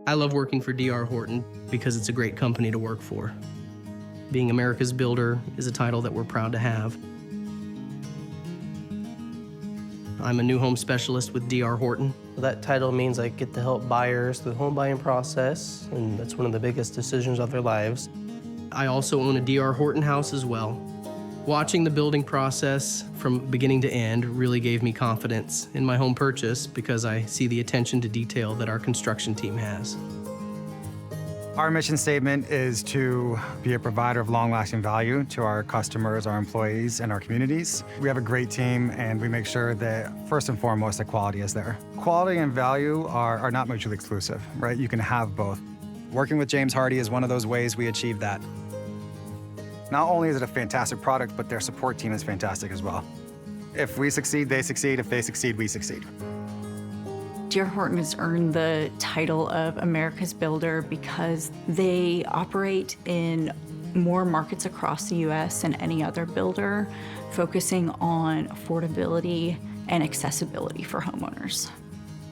I love working for D.R. Horton because it's a great company to work for. Being America's Builder is a title that we're proud to have. I'm a new home specialist with D.R. Horton. That title means I get to help buyers through the home buying process, and that's one of the biggest decisions of their lives. I also own a D.R. Horton house as well. Watching the building process from beginning to end really gave me confidence in my home purchase because I see the attention to detail that our construction team has. Our mission statement is to be a provider of long-lasting value to our customers, our employees, and our communities. We have a great team, and we make sure that, first and foremost, the quality is there. Quality and value are not mutually exclusive, right? You can have both. Working with James Hardie is one of those ways we achieve that. Not only is it a fantastic product, but their support team is fantastic as well. If we succeed, they succeed. If they succeed, we succeed. D.R. Horton has earned the title of America's Builder because they operate in more markets across the U.S. than any other builder, focusing on affordability and accessibility for homeowners.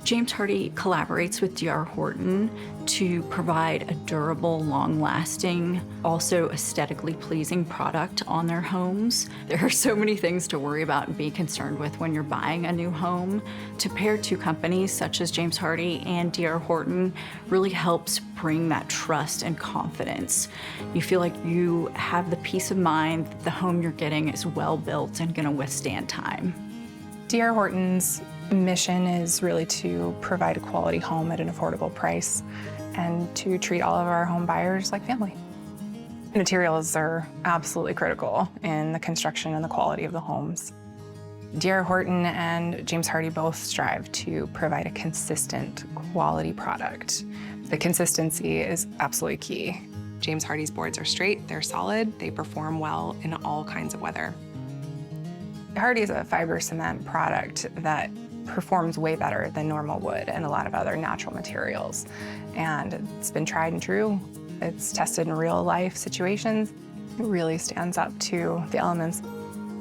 James Hardie collaborates with D.R. Horton to provide a durable, long-lasting, also aesthetically pleasing product on their homes. There are so many things to worry about and be concerned with when you're buying a new home. To pair two companies such as James Hardie and D.R. Horton really helps bring that trust and confidence. You feel like you have the peace of mind that the home you're getting is well built and going to withstand time. D.R. Horton's mission is really to provide a quality home at an affordable price and to treat all of our home buyers like family. Materials are absolutely critical in the construction and the quality of the homes. D.R. Horton and James Hardie both strive to provide a consistent quality product. The consistency is absolutely key. James Hardie's boards are straight, they're solid, they perform well in all kinds of weather. Hardie is a fiber cement product that performs way better than normal wood and a lot of other natural materials. And it's been tried and true. It's tested in real life situations. It really stands up to the elements.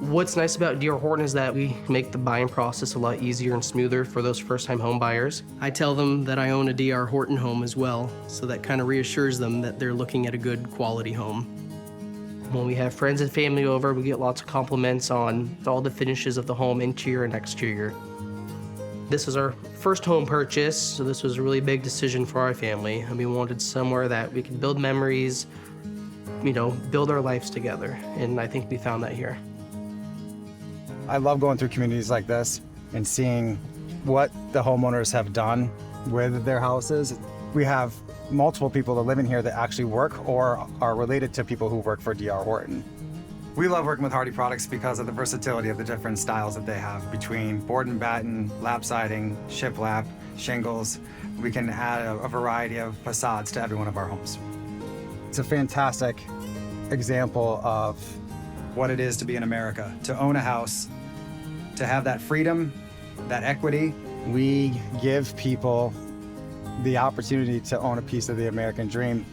What's nice about D.R. Horton is that we make the buying process a lot easier and smoother for those first-time home buyers. I tell them that I own a D.R. Horton home as well, so that kind of reassures them that they're looking at a good quality home. When we have friends and family over, we get lots of compliments on all the finishes of the home, interior and exterior. This was our first home purchase, so this was a really big decision for our family, and we wanted somewhere that we could build memories, you know, build our lives together, and I think we found that here. I love going through communities like this and seeing what the homeowners have done with their houses. We have multiple people that live in here that actually work or are related to people who work for D.R. Horton. We love working with Hardie products because of the versatility of the different styles that they have between board and batten, lap siding, shiplap, shingles. We can add a variety of facades to every one of our homes. It's a fantastic example of what it is to be in America, to own a house, to have that freedom, that equity. We give people the opportunity to own a piece of the American dream